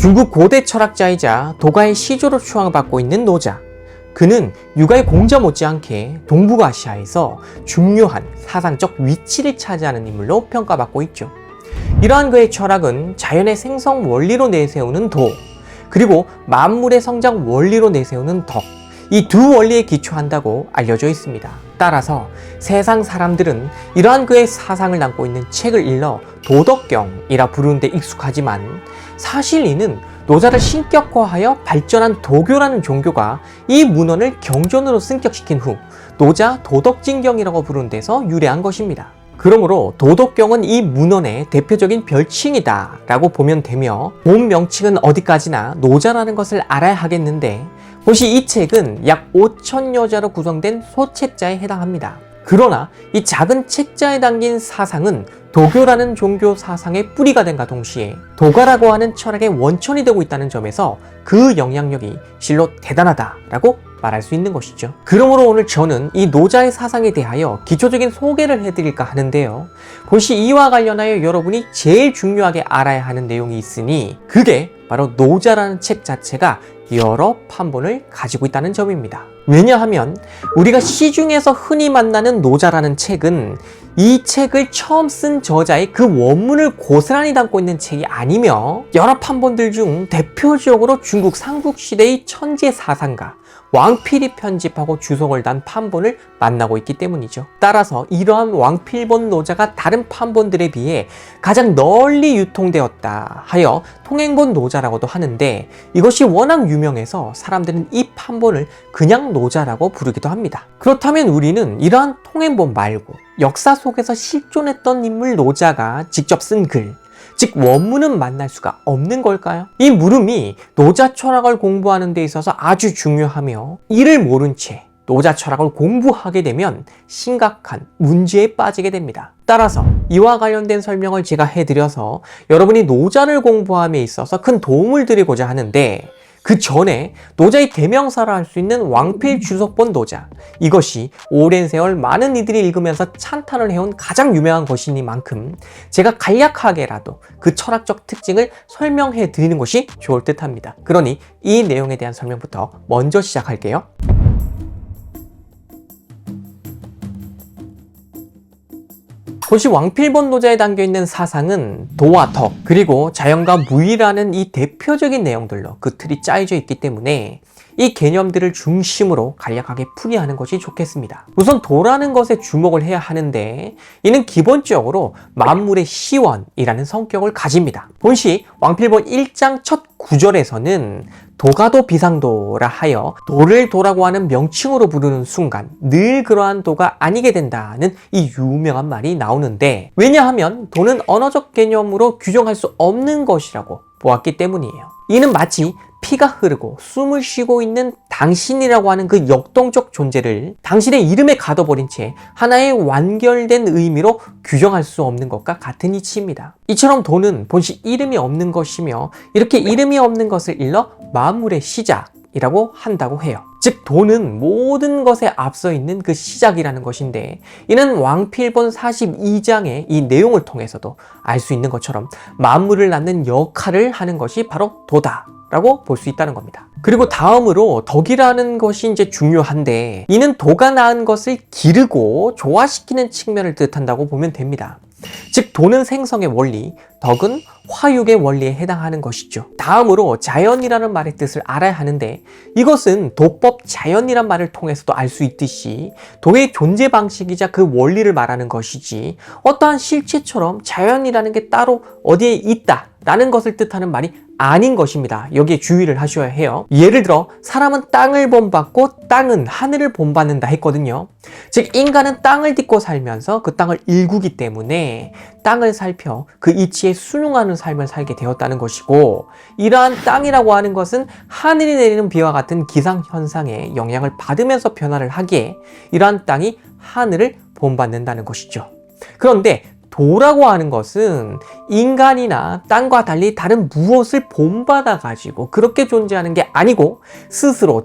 중국 고대 철학자이자 도가의 시조로 추앙받고 있는 노자. 그는 육아의 공자 못지않게 동북아시아에서 중요한 사상적 위치를 차지하는 인물로 평가받고 있죠. 이러한 그의 철학은 자연의 생성 원리로 내세우는 도, 그리고 만물의 성장 원리로 내세우는 덕, 이 두 원리에 기초한다고 알려져 있습니다. 따라서 세상 사람들은 이러한 그의 사상을 담고 있는 책을 일러 도덕경이라 부르는 데 익숙하지만, 사실 이는 노자를 신격화하여 발전한 도교라는 종교가 이 문헌을 경전으로 승격시킨 후 노자 도덕진경이라고 부르는 데서 유래한 것입니다. 그러므로 도덕경은 이 문헌의 대표적인 별칭이다 라고 보면 되며, 본 명칭은 어디까지나 노자라는 것을 알아야 하겠는데, 혹시 이 책은 약 5,000여 자로 구성된 소책자에 해당합니다. 그러나 이 작은 책자에 담긴 사상은 도교라는 종교 사상의 뿌리가 된과 동시에 도가라고 하는 철학의 원천이 되고 있다는 점에서 그 영향력이 실로 대단하다라고 말할 수 있는 것이죠. 그러므로 오늘 저는 이 노자의 사상에 대하여 기초적인 소개를 해드릴까 하는데요. 혹시 이와 관련하여 여러분이 제일 중요하게 알아야 하는 내용이 있으니, 그게 바로 노자라는 책 자체가 여러 판본을 가지고 있다는 점입니다. 왜냐하면 우리가 시중에서 흔히 만나는 노자라는 책은 이 책을 처음 쓴 저자의 그 원문을 고스란히 담고 있는 책이 아니며, 여러 판본들 중 대표적으로 중국 삼국시대의 천재 사상가 왕필이 편집하고 주석을 단 판본을 만나고 있기 때문이죠. 따라서 이러한 왕필본 노자가 다른 판본들에 비해 가장 널리 유통되었다 하여 통행본 노자라고도 하는데, 이것이 워낙 유명해서 사람들은 이 판본을 그냥 노자라고 부르기도 합니다. 그렇다면 우리는 이러한 통행본 말고 역사 속에서 실존했던 인물 노자가 직접 쓴 글, 즉 원문은 만날 수가 없는 걸까요? 이 물음이 노자 철학을 공부하는 데 있어서 아주 중요하며, 이를 모른 채 노자 철학을 공부하게 되면 심각한 문제에 빠지게 됩니다. 따라서 이와 관련된 설명을 제가 해드려서 여러분이 노자를 공부함에 있어서 큰 도움을 드리고자 하는데, 그 전에 노자의 대명사라 할 수 있는 왕필 주석본 노자, 이것이 오랜 세월 많은 이들이 읽으면서 찬탄을 해온 가장 유명한 것이니만큼 제가 간략하게라도 그 철학적 특징을 설명해 드리는 것이 좋을 듯 합니다. 그러니 이 내용에 대한 설명부터 먼저 시작할게요. 혹시 왕필본 노자에 담겨있는 사상은 도와 덕, 그리고 자연과 무의라는 이 대표적인 내용들로 그 틀이 짜여져 있기 때문에 이 개념들을 중심으로 간략하게 풀이하는 것이 좋겠습니다. 우선 도라는 것에 주목을 해야 하는데, 이는 기본적으로 만물의 시원이라는 성격을 가집니다. 본시 왕필본 1장 첫 구절에서는 도가도 비상도라 하여 도를 도라고 하는 명칭으로 부르는 순간 늘 그러한 도가 아니게 된다는 이 유명한 말이 나오는데, 왜냐하면 도는 언어적 개념으로 규정할 수 없는 것이라고 보았기 때문이에요. 이는 마치 피가 흐르고 숨을 쉬고 있는 당신이라고 하는 그 역동적 존재를 당신의 이름에 가둬버린 채 하나의 완결된 의미로 규정할 수 없는 것과 같은 이치입니다. 이처럼 도는 본시 이름이 없는 것이며, 이렇게 이름이 없는 것을 일러 만물의 시작이라고 한다고 해요. 즉 도는 모든 것에 앞서 있는 그 시작이라는 것인데, 이는 왕필본 42장의 이 내용을 통해서도 알 수 있는 것처럼 만물을 낳는 역할을 하는 것이 바로 도다 라고 볼 수 있다는 겁니다. 그리고 다음으로 덕이라는 것이 이제 중요한데, 이는 도가 낳은 것을 기르고 조화시키는 측면을 뜻한다고 보면 됩니다. 즉 도는 생성의 원리, 덕은 화육의 원리에 해당하는 것이죠. 다음으로 자연이라는 말의 뜻을 알아야 하는데, 이것은 도법 자연이란 말을 통해서도 알 수 있듯이 도의 존재 방식이자 그 원리를 말하는 것이지, 어떠한 실체처럼 자연이라는 게 따로 어디에 있다 라는 것을 뜻하는 말이 아닌 것입니다. 여기에 주의를 하셔야 해요. 예를 들어 사람은 땅을 본받고 땅은 하늘을 본받는다 했거든요. 즉 인간은 땅을 딛고 살면서 그 땅을 일구기 때문에 땅을 살펴 그 이치에 순응하는 삶을 살게 되었다는 것이고, 이러한 땅이라고 하는 것은 하늘이 내리는 비와 같은 기상현상에 영향을 받으면서 변화를 하기에 이러한 땅이 하늘을 본받는다는 것이죠. 그런데 도라고 하는 것은 인간이나 땅과 달리 다른 무엇을 본받아 가지고 그렇게 존재하는 게 아니고, 스스로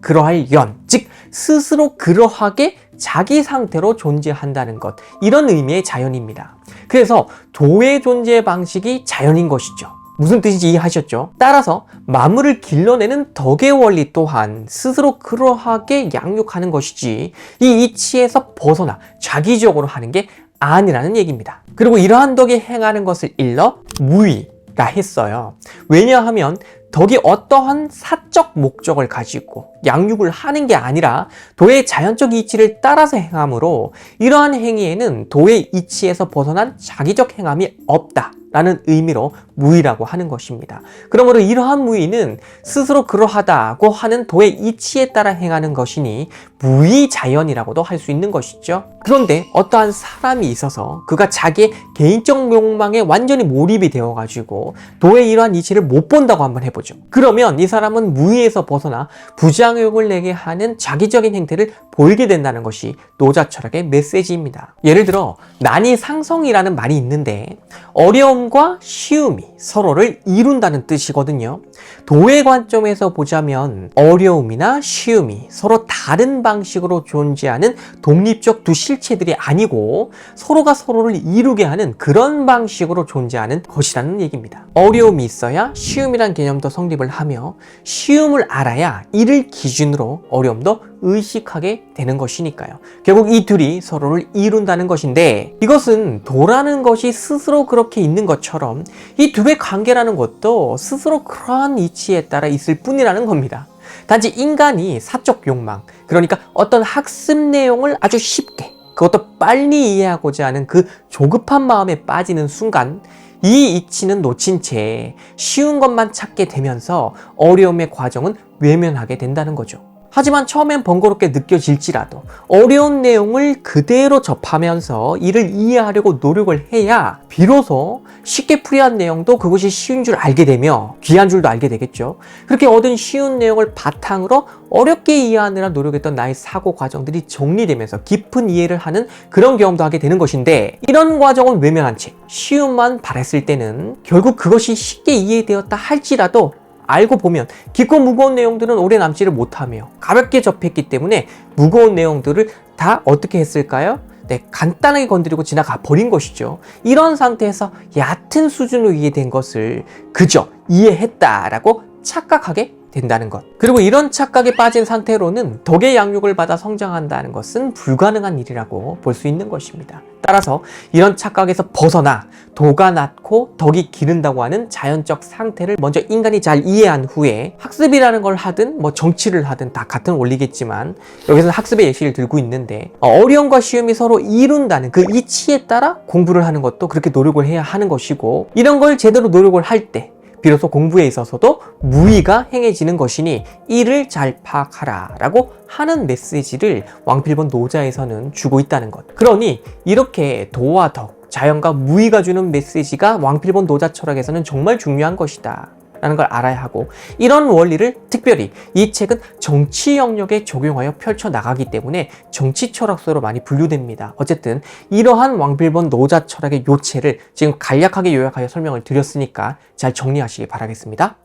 그러할 연, 즉 스스로 그러하게 자기 상태로 존재한다는 것, 이런 의미의 자연입니다. 그래서 도의 존재 방식이 자연인 것이죠. 무슨 뜻인지 이해하셨죠? 따라서 만물을 길러내는 덕의 원리 또한 스스로 그러하게 양육하는 것이지 이 이치에서 벗어나 자기적으로 하는 게 아니라는 얘기입니다. 그리고 이러한 덕이 행하는 것을 일러 무의라 했어요. 왜냐하면 덕이 어떠한 사적 목적을 가지고 양육을 하는 게 아니라 도의 자연적 이치를 따라서 행하므로 이러한 행위에는 도의 이치에서 벗어난 자기적 행함이 없다 라는 의미로 무의라고 하는 것입니다. 그러므로 이러한 무의는 스스로 그러하다고 하는 도의 이치에 따라 행하는 것이니 무의자연이라고도 할 수 있는 것이죠. 그런데 어떠한 사람이 있어서 그가 자기의 개인적 욕망에 완전히 몰입이 되어가지고 도의 이러한 이치를 못 본다고 한번 해보죠. 그러면 이 사람은 무의에서 벗어나 부작용을 내게 하는 자기적인 행태를 보이게 된다는 것이 노자 철학의 메시지입니다. 예를 들어 난이상성이라는 말이 있는데 어려움과 쉬움이 서로를 이룬다는 뜻이거든요. 도의 관점에서 보자면 어려움이나 쉬움이 서로 다른 방식으로 존재하는 독립적 두 실체들이 아니고 서로가 서로를 이루게 하는 그런 방식으로 존재하는 것이라는 얘기입니다. 어려움이 있어야 쉬움이란 개념도 성립을 하며 쉬움을 알아야 이를 기준으로 어려움도 의식하게 되는 것이니까요. 결국 이 둘이 서로를 이룬다는 것인데 이것은 도라는 것이 스스로 그렇게 있는 것처럼 이 둘의 관계라는 것도 스스로 그러한 이치에 따라 있을 뿐이라는 겁니다. 단지 인간이 사적 욕망, 그러니까 어떤 학습 내용을 아주 쉽게 그것도 빨리 이해하고자 하는 그 조급한 마음에 빠지는 순간 이 이치는 놓친 채 쉬운 것만 찾게 되면서 어려움의 과정은 외면하게 된다는 거죠. 하지만 처음엔 번거롭게 느껴질지라도 어려운 내용을 그대로 접하면서 이를 이해하려고 노력을 해야 비로소 쉽게 풀이한 내용도 그것이 쉬운 줄 알게 되며 귀한 줄도 알게 되겠죠. 그렇게 얻은 쉬운 내용을 바탕으로 어렵게 이해하느라 노력했던 나의 사고 과정들이 정리되면서 깊은 이해를 하는 그런 경험도 하게 되는 것인데 이런 과정은 외면한 채 쉬움만 바랬을 때는 결국 그것이 쉽게 이해되었다 할지라도 알고 보면 깊고 무거운 내용들은 오래 남지를 못하며 가볍게 접했기 때문에 무거운 내용들을 다 어떻게 했을까요? 네, 간단하게 건드리고 지나가 버린 것이죠. 이런 상태에서 얕은 수준으로 이해된 것을 그저 이해했다라고 착각하게 된다는 것. 그리고 이런 착각에 빠진 상태로는 덕의 양육을 받아 성장한다는 것은 불가능한 일이라고 볼 수 있는 것입니다. 따라서 이런 착각에서 벗어나 도가 낳고 덕이 기른다고 하는 자연적 상태를 먼저 인간이 잘 이해한 후에 학습이라는 걸 하든 정치를 하든 다 같은 원리겠지만 여기서는 학습의 예시를 들고 있는데 어려움과 쉬움이 서로 이룬다는 그 이치에 따라 공부를 하는 것도 그렇게 노력을 해야 하는 것이고 이런 걸 제대로 노력을 할 때 비로소 공부에 있어서도 무의가 행해지는 것이니 이를 잘 파악하라 라고 하는 메시지를 왕필본 노자에서는 주고 있다는 것. 그러니 이렇게 도와 덕, 자연과 무의가 주는 메시지가 왕필본 노자 철학에서는 정말 중요한 것이다 라는 걸 알아야 하고 이런 원리를 특별히 이 책은 정치 영역에 적용하여 펼쳐나가기 때문에 정치 철학서로 많이 분류됩니다. 어쨌든 이러한 왕필본 노자 철학의 요체를 지금 간략하게 요약하여 설명을 드렸으니까 잘 정리하시기 바라겠습니다.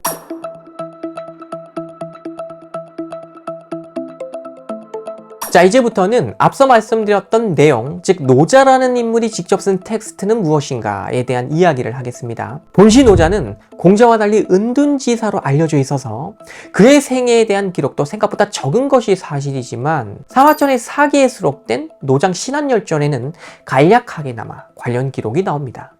자, 이제부터는 앞서 말씀드렸던 내용, 즉 노자라는 인물이 직접 쓴 텍스트는 무엇인가에 대한 이야기를 하겠습니다. 본시 노자는 공자와 달리 은둔지사로 알려져 있어서 그의 생애에 대한 기록도 생각보다 적은 것이 사실이지만 사화천의 사기에 수록된 노장 신한열전에는 간략하게나마 관련 기록이 나옵니다.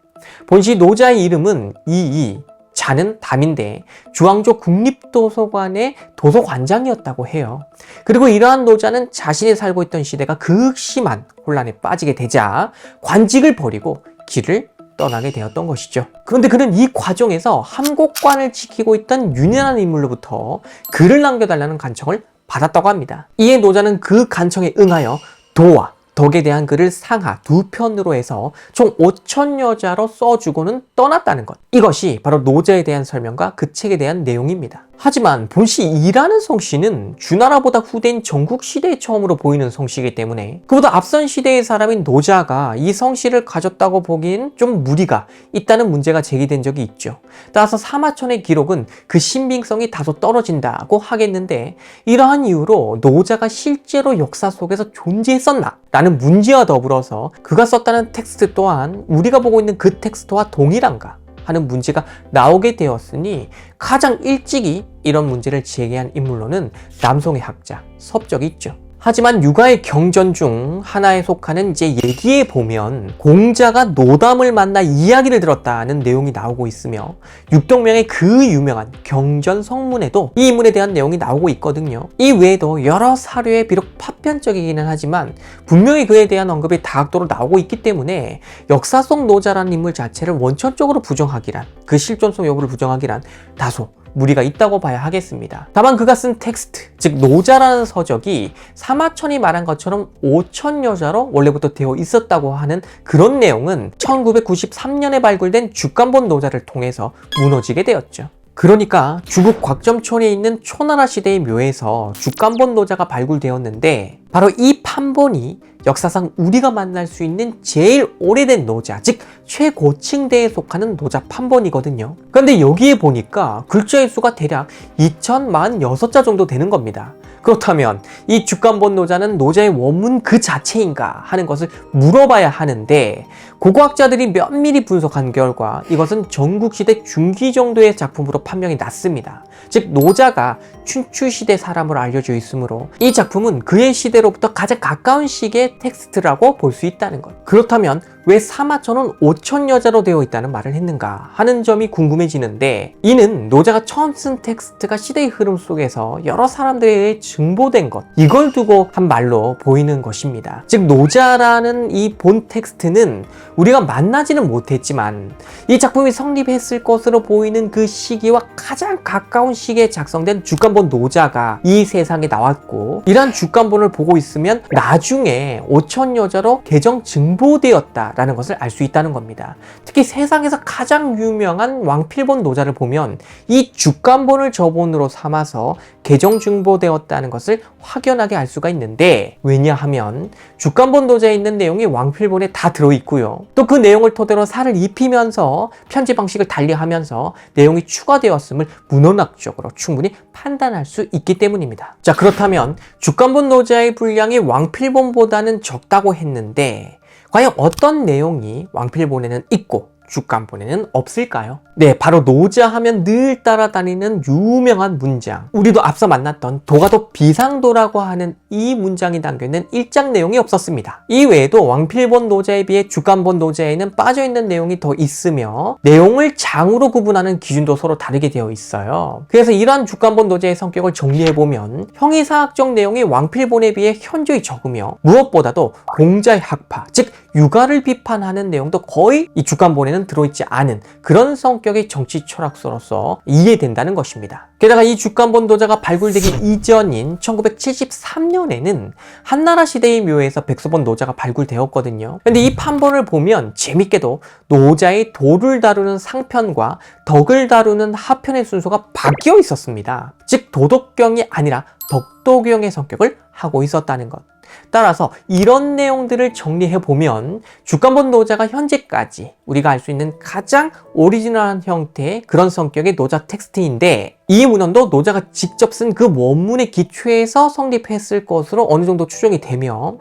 본시 노자의 이름은 이이, 자는 담인데 주왕조 국립도서관의 도서관장이었다고 해요. 그리고 이러한 노자는 자신이 살고 있던 시대가 극심한 혼란에 빠지게 되자 관직을 버리고 길을 떠나게 되었던 것이죠. 그런데 그는 이 과정에서 함곡관을 지키고 있던 유능한 인물로부터 글을 남겨달라는 간청을 받았다고 합니다. 이에 노자는 그 간청에 응하여 도와 덕에 대한 글을 상하 두 편으로 해서 총 5,000여 자로 써주고는 떠났다는 것. 이것이 바로 노자에 대한 설명과 그 책에 대한 내용입니다. 하지만 본시 이라는 성씨는 주나라보다 후대인 전국시대에 처음으로 보이는 성씨이기 때문에 그보다 앞선 시대의 사람인 노자가 이 성씨를 가졌다고 보기엔 좀 무리가 있다는 문제가 제기된 적이 있죠. 따라서 사마천의 기록은 그 신빙성이 다소 떨어진다고 하겠는데 이러한 이유로 노자가 실제로 역사 속에서 존재했었나? 라는 문제와 더불어서 그가 썼다는 텍스트 또한 우리가 보고 있는 그 텍스트와 동일한가? 하는 문제가 나오게 되었으니 가장 일찍이 이런 문제를 제기한 인물로는 남송의 학자 섭적이 있죠. 하지만 육아의 경전 중 하나에 속하는 이제 얘기에 보면 공자가 노담을 만나 이야기를 들었다는 내용이 나오고 있으며 육동명의 그 유명한 경전 성문에도 이 인물에 대한 내용이 나오고 있거든요. 이 외에도 여러 사료에 비록 파편적이기는 하지만 분명히 그에 대한 언급이 다각도로 나오고 있기 때문에 역사 속 노자라는 인물 자체를 원천적으로 부정하기란, 그 실존성 여부를 부정하기란 다소 무리가 있다고 봐야 하겠습니다. 다만 그가 쓴 텍스트, 즉 노자라는 서적이 사마천이 말한 것처럼 5천여자로 원래부터 되어 있었다고 하는 그런 내용은 1993년에 발굴된 죽간본 노자를 통해서 무너지게 되었죠. 그러니까 중국 곽점촌에 있는 초나라 시대의 묘에서 죽간본 노자가 발굴되었는데 바로 이 판본이 역사상 우리가 만날 수 있는 제일 오래된 노자, 즉 최고층대에 속하는 노자 판본이거든요. 그런데 여기에 보니까 글자의 수가 대략 2046자 정도 되는 겁니다. 그렇다면 이 죽간본 노자는 노자의 원문 그 자체인가 하는 것을 물어봐야 하는데 고고학자들이 면밀히 분석한 결과 이것은 전국시대 중기 정도의 작품으로 판명이 났습니다. 즉 노자가 춘추시대 사람으로 알려져 있으므로 이 작품은 그의 시대로부터 가장 가까운 시기의 텍스트라고 볼 수 있다는 것. 그렇다면 왜 사마천은 5천여자로 되어 있다는 말을 했는가 하는 점이 궁금해지는데, 이는 노자가 처음 쓴 텍스트가 시대의 흐름 속에서 여러 사람들에 의해 증보된 것, 이걸 두고 한 말로 보이는 것입니다. 즉 노자라는 이 본 텍스트는 우리가 만나지는 못했지만 이 작품이 성립했을 것으로 보이는 그 시기와 가장 가까운 시기에 작성된 죽간본 노자가 이 세상에 나왔고, 이러한 죽간본을 보고 있으면 나중에 5천여자로 개정 증보되었다 라는 것을 알 수 있다는 겁니다. 특히 세상에서 가장 유명한 왕필본 노자를 보면 이 죽간본을 저본으로 삼아서 개정 증보되었다는 것을 확연하게 알 수가 있는데, 왜냐하면 죽간본 노자에 있는 내용이 왕필본에 다 들어있고요. 또 그 내용을 토대로 살을 입히면서 편집 방식을 달리하면서 내용이 추가되었음을 문헌학적으로 충분히 판단할 수 있기 때문입니다. 자, 그렇다면 죽간본 노자의 분량이 왕필본보다는 적다고 했는데 과연 어떤 내용이 왕필본에는 있고 죽간본에는 없을까요? 네, 바로 노자 하면 늘 따라다니는 유명한 문장, 우리도 앞서 만났던 도가도 비상도라고 하는 이 문장이 담겨있는 일장 내용이 없었습니다. 이 외에도 왕필본 노자에 비해 죽간본 노자에는 빠져있는 내용이 더 있으며 내용을 장으로 구분하는 기준도 서로 다르게 되어 있어요. 그래서 이러한 죽간본 노자의 성격을 정리해보면 형이사학적 내용이 왕필본에 비해 현저히 적으며 무엇보다도 공자의 학파, 즉 육아를 비판하는 내용도 거의 이 죽간본에는 들어있지 않은 그런 성격의 정치 철학서로서 이해된다는 것입니다. 게다가 이 죽간본 노자가 발굴되기 이전인 1973년에는 한나라 시대의 묘에서 백서본 노자가 발굴되었거든요. 근데 이 판본을 보면 재밌게도 노자의 도를 다루는 상편과 덕을 다루는 하편의 순서가 바뀌어 있었습니다. 즉 도덕경이 아니라 덕도경의 성격을 하고 있었다는 것. 따라서 이런 내용들을 정리해보면 죽간본 노자가 현재까지 우리가 알 수 있는 가장 오리지널한 형태의 그런 성격의 노자 텍스트인데, 이 문헌도 노자가 직접 쓴 그 원문의 기초에서 성립했을 것으로 어느 정도 추정이 되며,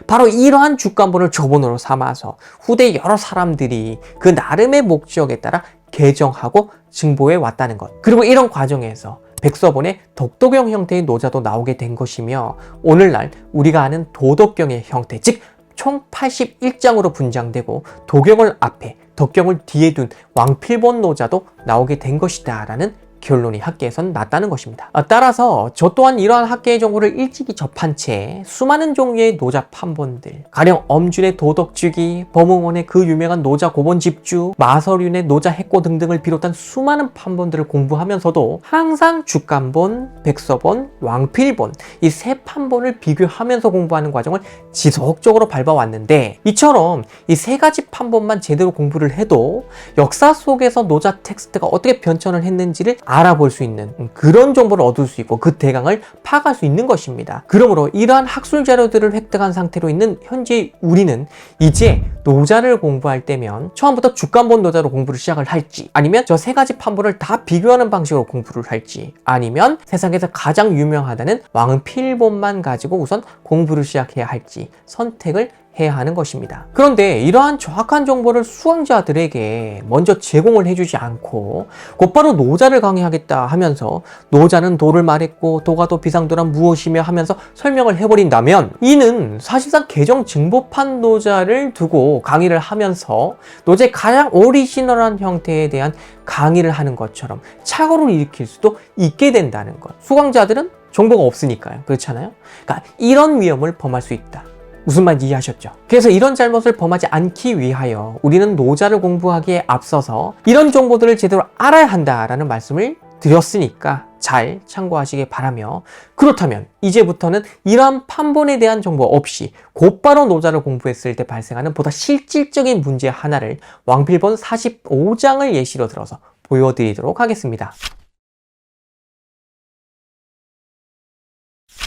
바로 이러한 죽간본을 저본으로 삼아서 후대 여러 사람들이 그 나름의 목적에 따라 개정하고 증보해 왔다는 것. 그리고 이런 과정에서 백서본의 덕도경 형태의 노자도 나오게 된 것이며, 오늘날 우리가 아는 도덕경의 형태, 즉 총 81장으로 분장되고 도경을 앞에 덕경을 뒤에 둔 왕필본 노자도 나오게 된 것이다 라는 결론이 학계에선 났다는 것입니다. 따라서 저 또한 이러한 학계의 정보를 일찍이 접한 채 수많은 종류의 노자 판본들, 가령 엄준의 도덕주기, 범응원의 그 유명한 노자 고본집주, 마서륜의 노자 해고 등등을 비롯한 수많은 판본들을 공부하면서도 항상 죽간본, 백서본, 왕필본 이 세 판본을 비교하면서 공부하는 과정을 지속적으로 밟아왔는데, 이처럼 이 세 가지 판본만 제대로 공부를 해도 역사 속에서 노자 텍스트가 어떻게 변천을 했는지를 알아볼 수 있는 그런 정보를 얻을 수 있고 그 대강을 파악할 수 있는 것입니다. 그러므로 이러한 학술 자료들을 획득한 상태로 있는 현재 우리는 이제 노자를 공부할 때면 처음부터 죽간본 노자로 공부를 시작을 할지, 아니면 저 세 가지 판본을 다 비교하는 방식으로 공부를 할지, 아니면 세상에서 가장 유명하다는 왕필본만 가지고 우선 공부를 시작해야 할지 선택을 해야 하는 것입니다. 그런데 이러한 정확한 정보를 수강자들에게 먼저 제공을 해주지 않고 곧바로 노자를 강의하겠다 하면서 노자는 도를 말했고 도가 도 비상도란 무엇이며 하면서 설명을 해버린다면 이는 사실상 개정 증보판 노자를 두고 강의를 하면서 노자의 가장 오리지널한 형태에 대한 강의를 하는 것처럼 착오를 일으킬 수도 있게 된다는 것. 수강자들은 정보가 없으니까요. 그렇잖아요? 그러니까 이런 위험을 범할 수 있다. 무슨 말인지 이해하셨죠? 그래서 이런 잘못을 범하지 않기 위하여 우리는 노자를 공부하기에 앞서서 이런 정보들을 제대로 알아야 한다라는 말씀을 드렸으니까 잘 참고하시길 바라며, 그렇다면 이제부터는 이러한 판본에 대한 정보 없이 곧바로 노자를 공부했을 때 발생하는 보다 실질적인 문제 하나를 왕필본 45장을 예시로 들어서 보여드리도록 하겠습니다.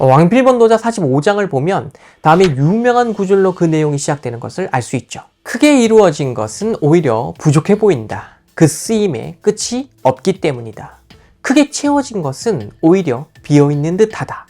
왕필본 노자 45장을 보면 다음에 유명한 구절로 그 내용이 시작되는 것을 알 수 있죠. 크게 이루어진 것은 오히려 부족해 보인다. 그 쓰임에 끝이 없기 때문이다. 크게 채워진 것은 오히려 비어있는 듯하다.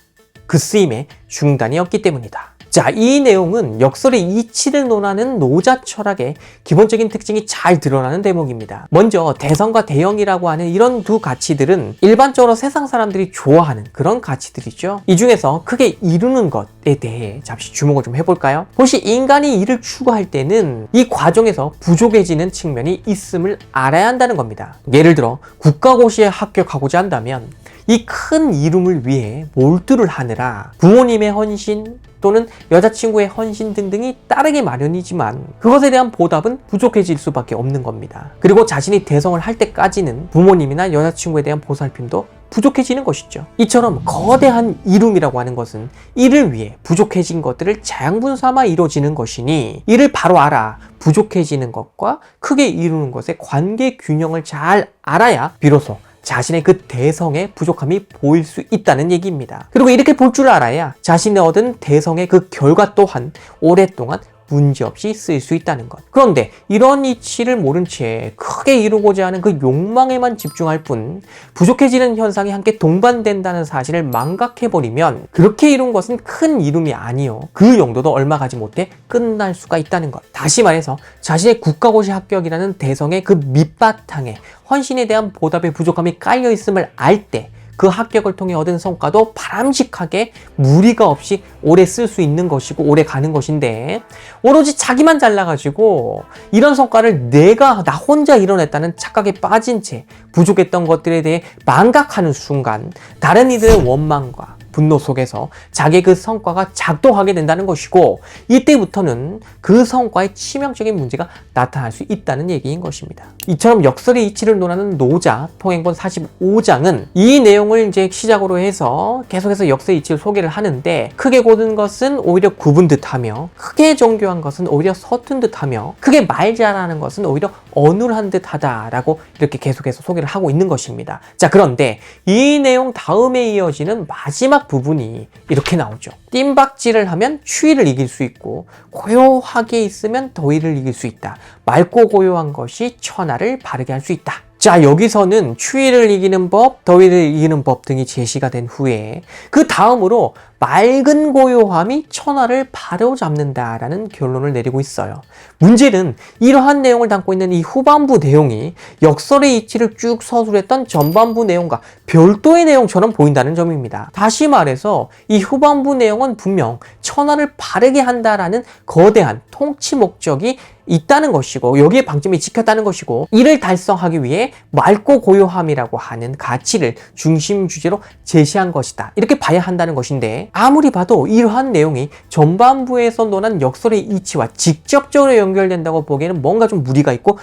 그 쓰임에 중단이 없기 때문이다. 자, 이 내용은 역설의 이치를 논하는 노자 철학의 기본적인 특징이 잘 드러나는 대목입니다. 먼저 대성과 대형이라고 하는 이런 두 가치들은 일반적으로 세상 사람들이 좋아하는 그런 가치들이죠. 이 중에서 크게 이루는 것에 대해 잠시 주목을 좀 해볼까요? 혹시 인간이 일을 추구할 때는 이 과정에서 부족해지는 측면이 있음을 알아야 한다는 겁니다. 예를 들어 국가고시에 합격하고자 한다면 이 큰 이룸을 위해 몰두를 하느라 부모님의 헌신 또는 여자친구의 헌신 등등이 따르기 마련이지만 그것에 대한 보답은 부족해질 수밖에 없는 겁니다. 그리고 자신이 대성을 할 때까지는 부모님이나 여자친구에 대한 보살핌도 부족해지는 것이죠. 이처럼 거대한 이룸이라고 하는 것은 이를 위해 부족해진 것들을 자양분 삼아 이루어지는 것이니 이를 바로 알아 부족해지는 것과 크게 이루는 것의 관계 균형을 잘 알아야 비로소 자신의 그 대성의 부족함이 보일 수 있다는 얘기입니다. 그리고 이렇게 볼 줄 알아야 자신이 얻은 대성의 그 결과 또한 오랫동안 문제없이 쓰일 수 있다는 것. 그런데 이런 이치를 모른 채 크게 이루고자 하는 그 욕망에만 집중할 뿐 부족해지는 현상이 함께 동반된다는 사실을 망각해버리면 그렇게 이룬 것은 큰 이름이 아니요, 그 용도도 얼마 가지 못해 끝날 수가 있다는 것. 다시 말해서 자신의 국가고시 합격이라는 대성의 그 밑바탕에 헌신에 대한 보답의 부족함이 깔려있음을 알 때 그 합격을 통해 얻은 성과도 바람직하게 무리가 없이 오래 쓸 수 있는 것이고 오래 가는 것인데, 오로지 자기만 잘나가지고 이런 성과를 나 혼자 이뤄냈다는 착각에 빠진 채 부족했던 것들에 대해 망각하는 순간 다른 이들의 원망과 분노 속에서 자기의 그 성과가 작동하게 된다는 것이고, 이때부터는 그 성과에 치명적인 문제가 나타날 수 있다는 얘기인 것입니다. 이처럼 역설의 이치를 논하는 노자 통행본 45장은 이 내용을 이제 시작으로 해서 계속해서 역설의 이치를 소개를 하는데, 크게 고든 것은 오히려 굽은 듯하며 크게 정교한 것은 오히려 서툰 듯하며 크게 말 잘하는 것은 오히려 어눌한 듯하다라고 이렇게 계속해서 소개를 하고 있는 것입니다. 자, 그런데 이 내용 다음에 이어지는 마지막 부분이 이렇게 나오죠. 뜀박질을 하면 추위를 이길 수 있고 고요하게 있으면 더위를 이길 수 있다. 맑고 고요한 것이 천하를 바르게 할 수 있다. 자, 여기서는 추위를 이기는 법, 더위를 이기는 법 등이 제시가 된 후에 그 다음으로 맑은 고요함이 천하를 바로잡는다라는 결론을 내리고 있어요. 문제는 이러한 내용을 담고 있는 이 후반부 내용이 역설의 이치를 쭉 서술했던 전반부 내용과 별도의 내용처럼 보인다는 점입니다. 다시 말해서 이 후반부 내용은 분명 천하를 바르게 한다라는 거대한 통치 목적이 있다는 것이고 여기에 방점이 찍혔다는 것이고, 이를 달성하기 위해 맑고 고요함이라고 하는 가치를 중심 주제로 제시한 것이다, 이렇게 봐야 한다는 것인데, 아무리 봐도 이러한 내용이 전반부에서 논한 역설의 이치와 직접적으로 연결된다고 보기에는 뭔가 좀 무리가 있고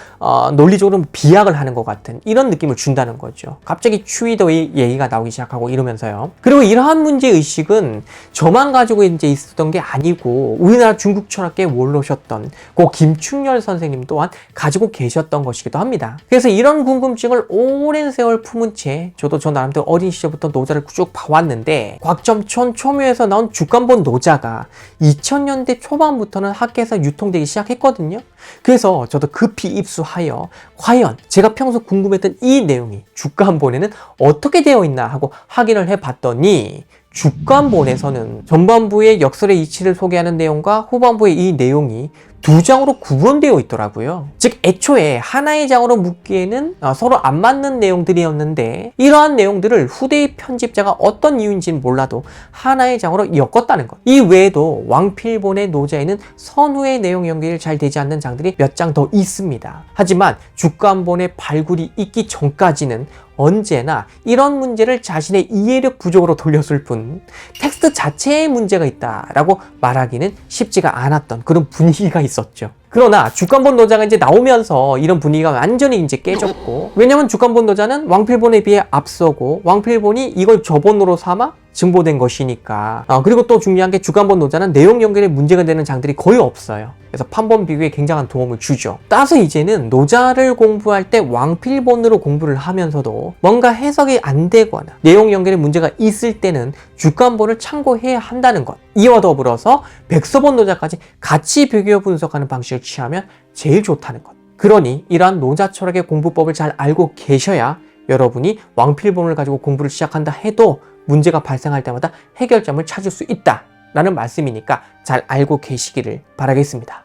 논리적으로 비약을 하는 것 같은 이런 느낌을 준다는 거죠. 갑자기 추위더위 얘기가 나오기 시작하고 이러면서요. 그리고 이러한 문제의식은 저만 가지고 이제 있었던 게 아니고 우리나라 중국 철학계에 원로셨던 고 김충렬 선생님 또한 가지고 계셨던 것이기도 합니다. 그래서 이런 궁금증을 오랜 세월 품은 채 저도 저 나름대로 어린 시절부터 노자를 쭉 봐왔는데, 곽점촌 초묘에서 나온 주간본 노자가 2000년대 초반부터는 학계에서 유통되기 시작했거든요. 그래서 저도 급히 입수하여 과연 제가 평소 궁금했던 이 내용이 주간본에는 어떻게 되어 있나 하고 확인을 해봤더니 주간본에서는 전반부의 역설의 이치를 소개하는 내용과 후반부의 이 내용이 두 장으로 구분되어 있더라고요. 즉 애초에 하나의 장으로 묶기에는 서로 안 맞는 내용들이었는데 이러한 내용들을 후대의 편집자가 어떤 이유인지는 몰라도 하나의 장으로 엮었다는 것. 이 외에도 왕필본의 노자에는 선후의 내용 연결이 잘 되지 않는 장들이 몇 장 더 있습니다. 하지만 주간본의 발굴이 있기 전까지는 언제나 이런 문제를 자신의 이해력 부족으로 돌렸을 뿐 텍스트 자체에 문제가 있다라고 말하기는 쉽지가 않았던 그런 분위기가 있었죠. 그러나 주간본 노자가 이제 나오면서 이런 분위기가 완전히 이제 깨졌고, 왜냐면 주간본 노자는 왕필본에 비해 앞서고 왕필본이 이걸 저본으로 삼아 증보된 것이니까. 그리고 또 중요한 게 주간본 노자는 내용 연결에 문제가 되는 장들이 거의 없어요. 그래서 판본 비교에 굉장한 도움을 주죠. 따라서 이제는 노자를 공부할 때 왕필본으로 공부를 하면서도 뭔가 해석이 안 되거나 내용 연결에 문제가 있을 때는 주간본을 참고해야 한다는 것. 이와 더불어서 백서본 노자까지 같이 비교 분석하는 방식을 취하면 제일 좋다는 것. 그러니 이러한 노자 철학의 공부법을 잘 알고 계셔야 여러분이 왕필본을 가지고 공부를 시작한다 해도 문제가 발생할 때마다 해결점을 찾을 수 있다 라는 말씀이니까 잘 알고 계시기를 바라겠습니다.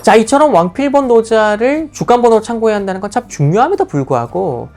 자, 이처럼 왕필본 노자를 주간본으로 참고해야 한다는 건 참 중요함에도 불구하고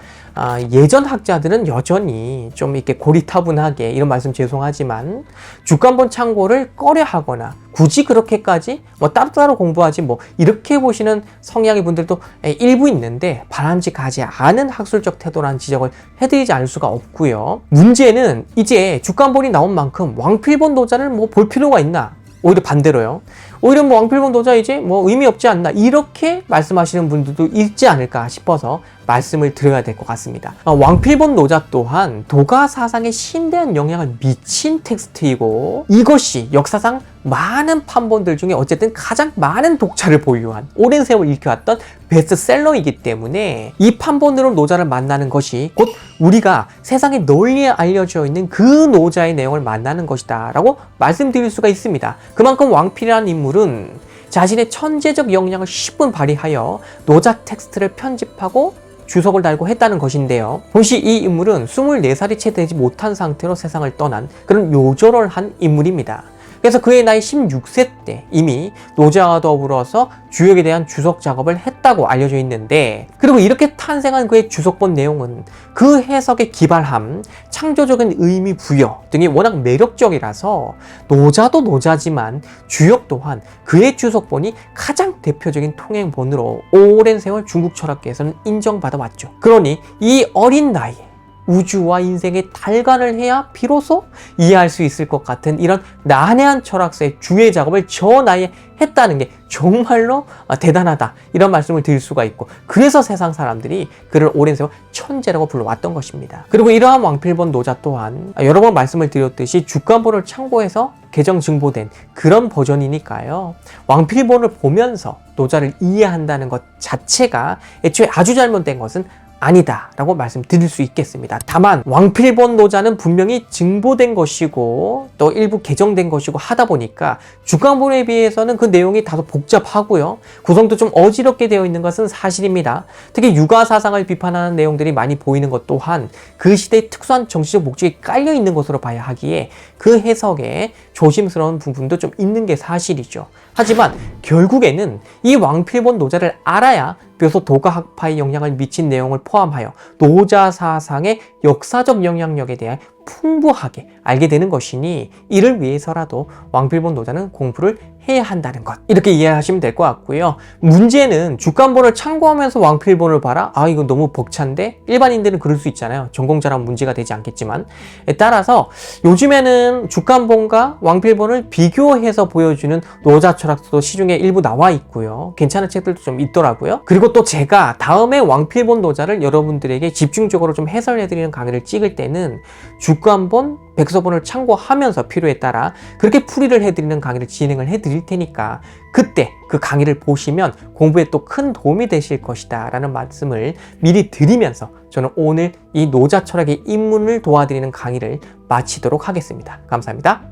예전 학자들은 여전히 좀 이렇게 고리타분하게, 이런 말씀 죄송하지만 주간본 참고를 꺼려하거나 굳이 그렇게까지 따로따로 공부하지 이렇게 보시는 성향의 분들도 일부 있는데 바람직하지 않은 학술적 태도라는 지적을 해드리지 않을 수가 없고요. 문제는 이제 주간본이 나온 만큼 왕필본 노자를 볼 필요가 있나? 오히려 반대로요. 오히려 왕필본 노자 이제 의미 없지 않나, 이렇게 말씀하시는 분들도 있지 않을까 싶어서 말씀을 드려야 될 것 같습니다. 왕필본 노자 또한 도가 사상에 심대한 영향을 미친 텍스트이고, 이것이 역사상 많은 판본들 중에 어쨌든 가장 많은 독자를 보유한, 오랜 세월 읽혀왔던 베스트셀러이기 때문에 이 판본으로 노자를 만나는 것이 곧 우리가 세상에 널리 알려져 있는 그 노자의 내용을 만나는 것이다 라고 말씀드릴 수가 있습니다. 그만큼 왕필이라는 인물은 자신의 천재적 역량을 10분 발휘하여 노자 텍스트를 편집하고 주석을 달고 했다는 것인데요. 동시 이 인물은 24살이 채 되지 못한 상태로 세상을 떠난 그런 요절한 인물입니다. 그래서 그의 나이 16세 때 이미 노자와 더불어서 주역에 대한 주석 작업을 했다고 알려져 있는데, 그리고 이렇게 탄생한 그의 주석본 내용은 그 해석의 기발함, 창조적인 의미 부여 등이 워낙 매력적이라서 노자도 노자지만 주역 또한 그의 주석본이 가장 대표적인 통행본으로 오랜 세월 중국 철학계에서는 인정받아 왔죠. 그러니 이 어린 나이에 우주와 인생의 달관을 해야 비로소 이해할 수 있을 것 같은 이런 난해한 철학사의 주의 작업을 저 나이에 했다는 게 정말로 대단하다, 이런 말씀을 드릴 수가 있고, 그래서 세상 사람들이 그를 오랜 세월 천재라고 불러왔던 것입니다. 그리고 이러한 왕필본 노자 또한 여러 번 말씀을 드렸듯이 주간본을 참고해서 개정 증보된 그런 버전이니까요. 왕필본을 보면서 노자를 이해한다는 것 자체가 애초에 아주 잘못된 것은 아니다 라고 말씀드릴 수 있겠습니다. 다만 왕필본 노자는 분명히 증보된 것이고 또 일부 개정된 것이고 하다 보니까 주간본에 비해서는 그 내용이 다소 복잡하고요, 구성도 좀 어지럽게 되어 있는 것은 사실입니다. 특히 육아 사상을 비판하는 내용들이 많이 보이는 것 또한 그 시대의 특수한 정치적 목적이 깔려 있는 것으로 봐야 하기에 그 해석에 조심스러운 부분도 좀 있는 게 사실이죠. 하지만 결국에는 이 왕필본 노자를 알아야 비로소 도가학파의 영향을 미친 내용을 포함하여 노자 사상의 역사적 영향력에 대해 풍부하게 알게 되는 것이니, 이를 위해서라도 왕필본 노자는 공부를 해야 한다는 것, 이렇게 이해하시면 될 것 같고요. 문제는 주간본을 참고하면서 왕필본을 봐라? 이거 너무 벅찬데? 일반인들은 그럴 수 있잖아요. 전공자라면 문제가 되지 않겠지만. 따라서 요즘에는 주간본과 왕필본을 비교해서 보여주는 노자 철학도 시중에 일부 나와 있고요. 괜찮은 책들도 좀 있더라고요. 그리고 또 제가 다음에 왕필본 노자를 여러분들에게 집중적으로 좀 해설해드리는 강의를 찍을 때는 주간본, 백서본을 참고하면서 필요에 따라 그렇게 풀이를 해드리는 강의를 진행을 해드릴 테니까 그때 그 강의를 보시면 공부에 또 큰 도움이 되실 것이다 라는 말씀을 미리 드리면서 저는 오늘 이 노자 철학의 입문을 도와드리는 강의를 마치도록 하겠습니다. 감사합니다.